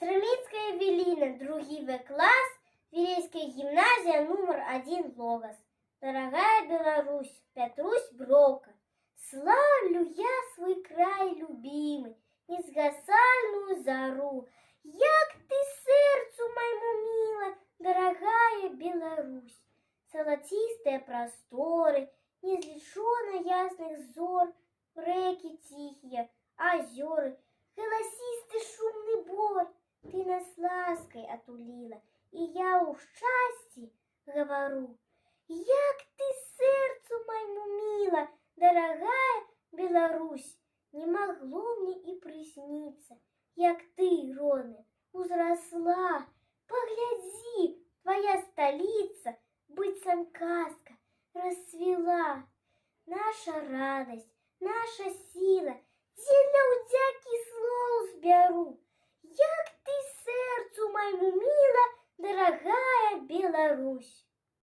Стремицкая Эвелина, другий В класс, Верейская гимназия, номер 1, Логос. Дорогая Беларусь, Петрусь Бровка, славлю я свой край любимый, незгасальную зару. Як ты сердцу моему мила, дорогая Беларусь. Золотистые просторы, незлеченно ясных зор, реки тихие, озеры, голосистый шумный бор. Ты нас лаской отулила, и я у счастья говорю. Як ты сердцу моему мила, дорогая Беларусь, не могло мне и присниться, як ты, родная, узросла. Погляди, твоя столица, быццам казка, расцвела. Наша радость, наша сила, дзе для удзякі слоў збяру. Як ты сердцу моему мила, дорогая Беларусь.